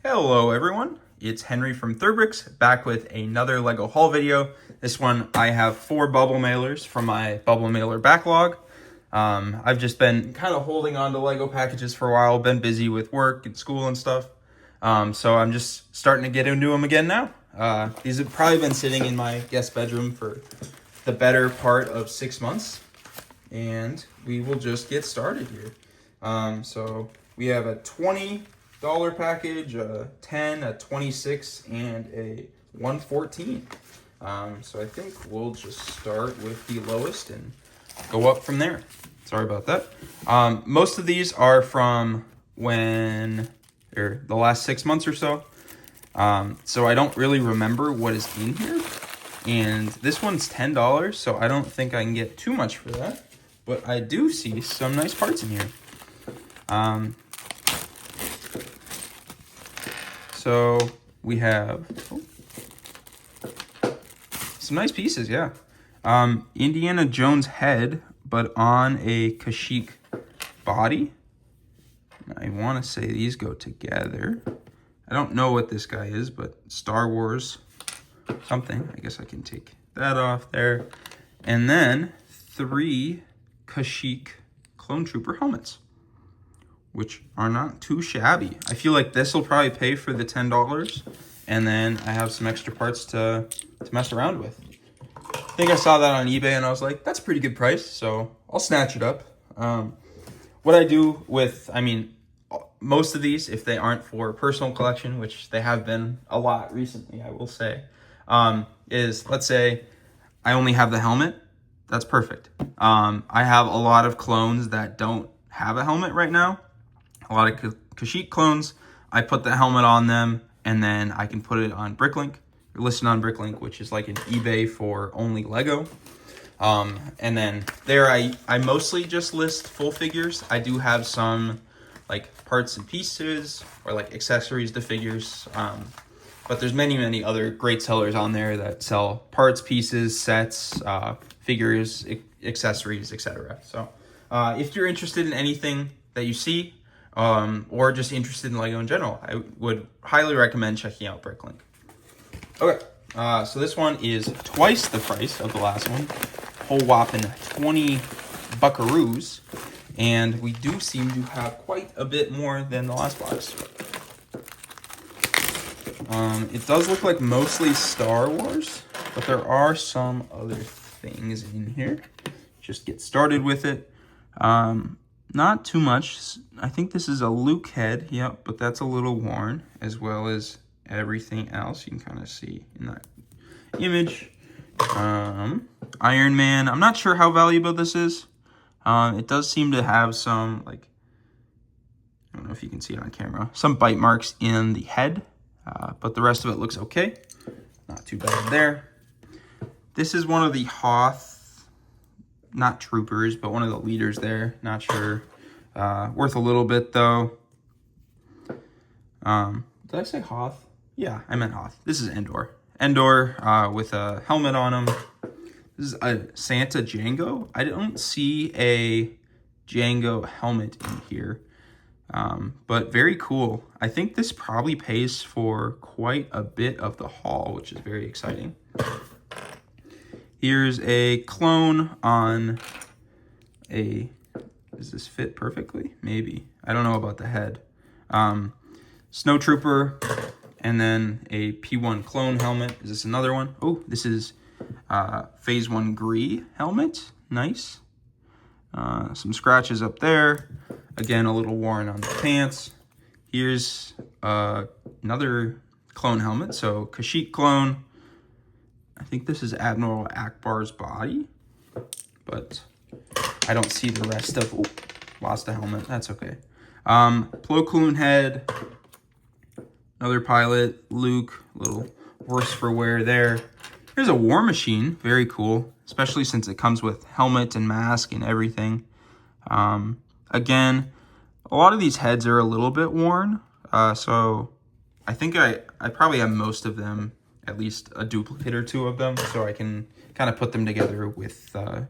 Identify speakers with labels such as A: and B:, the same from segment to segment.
A: Hello everyone, it's Henry from Thurbricks back with another LEGO haul video. This one I have 4 bubble mailers from my bubble mailer backlog. I've just been kind of holding on to LEGO packages for a while, been busy with work and school and stuff. So I'm just starting to get into them again now. These have probably been sitting in my guest bedroom for the better part of 6 months. And we will just get started here. So we have a $20 package, a 10, a 26, and a 114. So I think we'll just start with the lowest and go up from there. Sorry about that. Most of these are from the last 6 months or so. So I don't really remember what is in here. And this one's $10, so I don't think I can get too much for that. But I do see some nice parts in here. So we have some nice pieces, yeah. Indiana Jones head, but on a Kashyyyk body. I want to say these go together. I don't know what this guy is, but Star Wars something. I guess I can take that off there. And then 3 Kashyyyk Clone Trooper helmets, which are not too shabby. I feel like this will probably pay for the $10, and then I have some extra parts to mess around with. I think I saw that on eBay, and I was like, that's a pretty good price, so I'll snatch it up. What I do with, most of these, if they aren't for personal collection, which they have been a lot recently, I will say, is, let's say I only have the helmet. That's perfect. I have a lot of clones that don't have a helmet right now. A lot of Kashyyyk clones. I put the helmet on them, and then I can put it on Bricklink, or listed on Bricklink, which is like an eBay for only LEGO. And then there I mostly just list full figures. I do have some like parts and pieces or like accessories to figures. But there's many other great sellers on there that sell parts, pieces, sets, figures, accessories, etc. So if you're interested in anything that you see, or just interested in LEGO in general, I would highly recommend checking out Bricklink. Okay, so this one is twice the price of the last one, whole whopping 20 buckaroos, and we do seem to have quite a bit more than the last box. It does look like mostly Star Wars, but there are some other things in here. Just get started with it. Not too much. I think this is a Luke head, yep, but that's a little worn, as well as everything else you can kind of see in that image. Iron Man, I'm not sure how valuable this is. It does seem to have some, like, I don't know if you can see it on camera, some bite marks in the head, but the rest of it looks okay. Not too bad there. This is one of the Hoth, not troopers, but one of the leaders there. Not sure. Worth a little bit, though. Did I say Hoth? Yeah, I meant Hoth. This is Endor. Endor with a helmet on him. This is a Santa Django. I don't see a Django helmet in here, but very cool. I think this probably pays for quite a bit of the haul, which is very exciting. Here's a clone on a, does this fit perfectly? Maybe. I don't know about the head. Snow Trooper, and then a P1 clone helmet. Is this another one? Oh, this is Phase 1 Gree helmet. Nice. Some scratches up there. Again, a little worn on the pants. Here's another clone helmet. So Kashyyyk clone. I think this is Admiral Akbar's body, but I don't see the rest of, oh, lost the helmet, that's okay. Plo Koon head, another pilot, Luke, a little worse for wear there. Here's a War Machine, very cool, especially since it comes with helmet and mask and everything. Again, a lot of these heads are a little bit worn, so I think I probably have most of them, at least a duplicate or 2 of them, so I can kind of put them together with the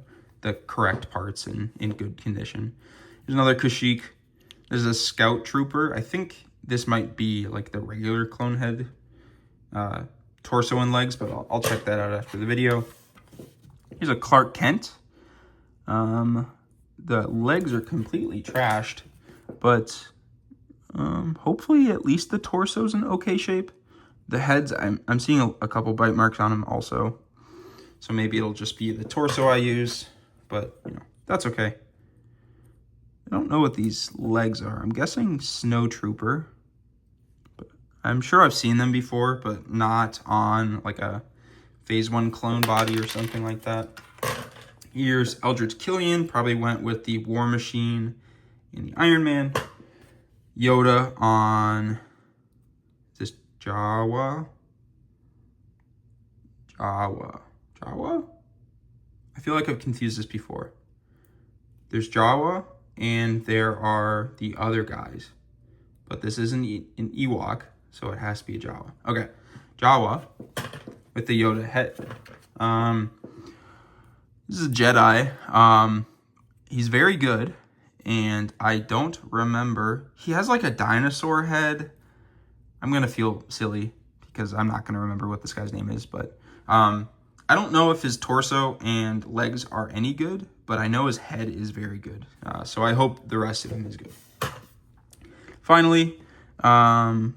A: correct parts and in good condition. There's another Kashyyyk. There's a Scout Trooper. I think this might be like the regular clone head torso and legs, but I'll check that out after the video. Here's a Clark Kent. The legs are completely trashed, but hopefully at least the torso's in okay shape. The heads, I'm seeing a couple bite marks on them also. So maybe it'll just be the torso I use, but you know, that's okay. I don't know what these legs are. I'm guessing Snow Trooper. But I'm sure I've seen them before, but not on like a Phase 1 clone body or something like that. Here's Eldritch Killian, probably went with the War Machine and the Iron Man. Yoda on, is this Jawa? Jawa? I feel like I've confused this before. There's Jawa, and there are the other guys. But this isn't an Ewok, so it has to be a Jawa. Okay, Jawa with the Yoda head. This is a Jedi. He's very good, and I don't remember. He has like a dinosaur head. I'm gonna feel silly because I'm not gonna remember what this guy's name is, but I don't know if his torso and legs are any good, but I know his head is very good. So I hope the rest of him is good. Finally,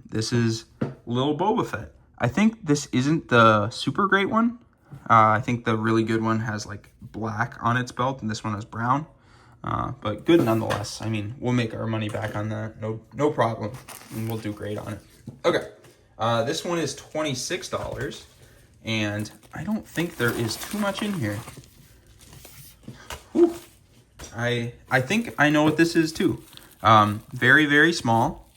A: this is Lil Boba Fett. I think this isn't the super great one. I think the really good one has like black on its belt, and this one has brown. But good nonetheless. I mean, we'll make our money back on that. No problem. And we'll do great on it. Okay. This one is $26. And I don't think there is too much in here. Whew. I think I know what this is too. Very, very small.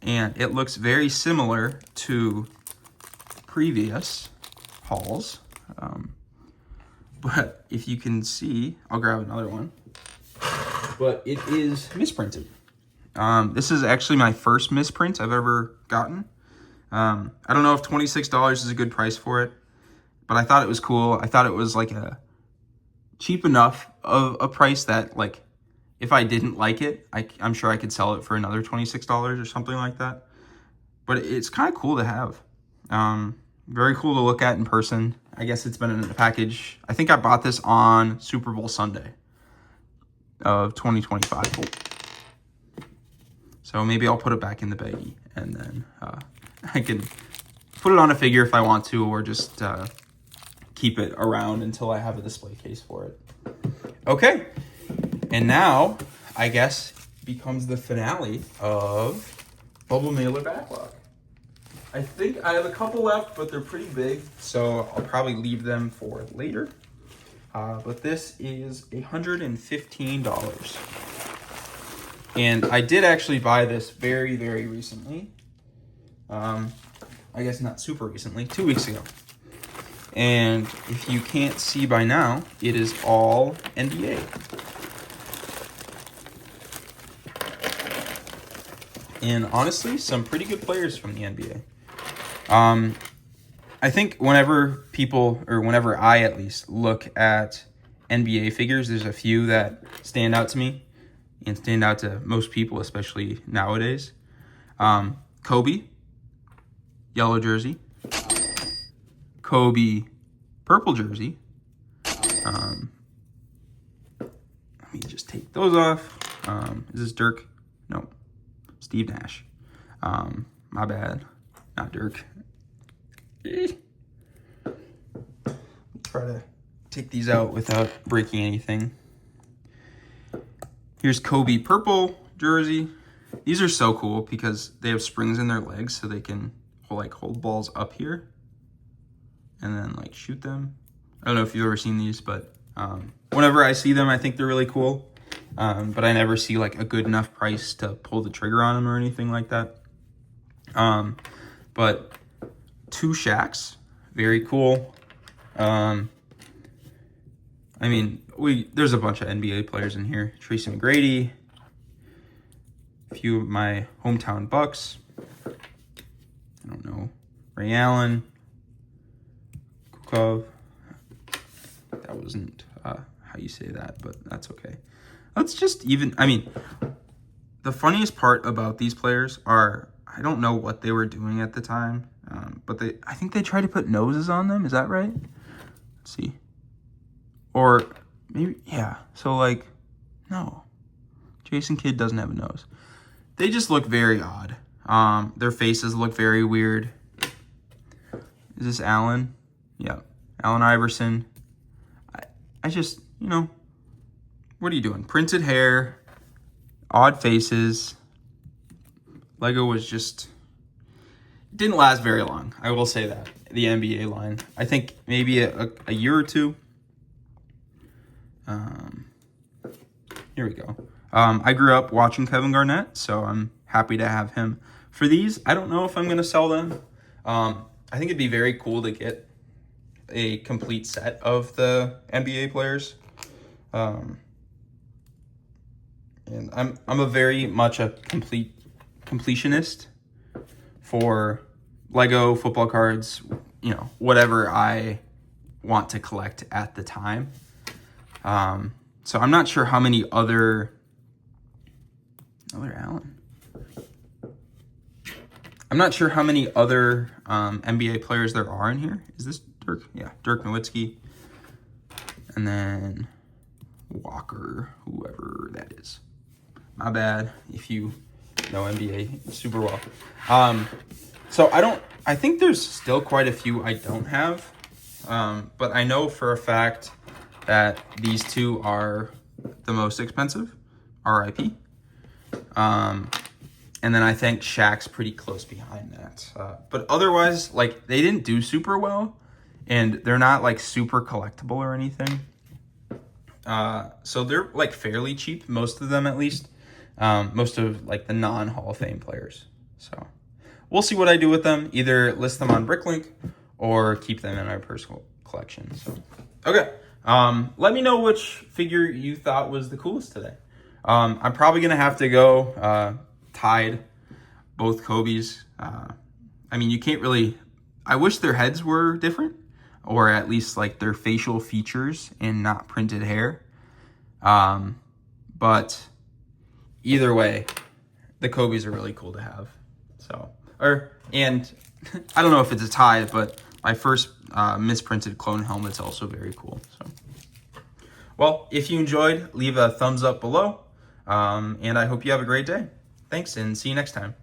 A: And it looks very similar to previous hauls. But if you can see, I'll grab another one. But it is misprinted. This is actually my first misprint I've ever gotten. I don't know if $26 is a good price for it, but I thought it was cool. I thought it was like a cheap enough of a price that like if I didn't like it, I'm sure I could sell it for another $26 or something like that. But it's kind of cool to have. Very cool to look at in person. I guess it's been in a package. I think I bought this on Super Bowl Sunday of 2025. So maybe I'll put it back in the baggie, and then I can put it on a figure if I want to, or just keep it around until I have a display case for it. Okay, and now I guess becomes the finale of Bubble Mailer Backlog. I think I have a couple left, but they're pretty big, so I'll probably leave them for later. But this is $115. And I did actually buy this very, very recently. I guess not super recently, 2 weeks ago. And if you can't see by now, it is all NBA. And honestly, some pretty good players from the NBA. I think whenever I at least look at NBA figures, there's a few that stand out to me and stand out to most people, especially nowadays. Kobe, yellow jersey. Kobe, purple jersey. Let me just take those off. Is this Dirk? No, Steve Nash. My bad, not Dirk. Try to take these out without breaking anything. Here's Kobe purple jersey. These are so cool because they have springs in their legs, so they can hold balls up here and then like shoot them. I don't know if you've ever seen these, but whenever I see them, I think they're really cool. But I never see like a good enough price to pull the trigger on them or anything like that. But 2 Shaqs, very cool. I mean, there's a bunch of NBA players in here. Tracy McGrady, a few of my hometown Bucks. I don't know, Ray Allen, Kukov. That wasn't how you say that, but that's okay. Let's just the funniest part about these players are, I don't know what they were doing at the time, but I think they tried to put noses on them. Is that right? Let's see. Or maybe, yeah. So like, no. Jason Kidd doesn't have a nose. They just look very odd. Their faces look very weird. Is this Allen? Yeah. Allen Iverson. I just, you know, what are you doing? Printed hair, odd faces. Lego was just, didn't last very long. I will say that. The NBA line. I think maybe a year or two. Here we go. I grew up watching Kevin Garnett, so I'm happy to have him. For these, I don't know if I'm going to sell them. I think it'd be very cool to get a complete set of the NBA players. And I'm a very much a completionist for Lego football cards, you know, whatever I want to collect at the time. So I'm not sure how many other Allen. I'm not sure how many other NBA players there are in here. Is this Dirk? Yeah, Dirk Nowitzki. And then Walker, whoever that is. My bad if you know NBA super well. So I think there's still quite a few I don't have. But I know for a fact that these two are the most expensive, RIP. And then I think Shaq's pretty close behind that. But otherwise, like, they didn't do super well, and they're not, like, super collectible or anything. So they're, like, fairly cheap, most of them at least. Most of, like, the non-Hall of Fame players. So we'll see what I do with them. Either list them on Bricklink or keep them in my personal collection. So, okay. Let me know which figure you thought was the coolest today. I'm probably going to have to go tied both Kobe's. I mean, you can't really... I wish their heads were different, or at least like their facial features and not printed hair. But either way, the Kobe's are really cool to have. So, and I don't know if it's a tie, but my first misprinted clone helmet's also very cool. So, well, if you enjoyed, leave a thumbs up below. And I hope you have a great day. Thanks, and see you next time.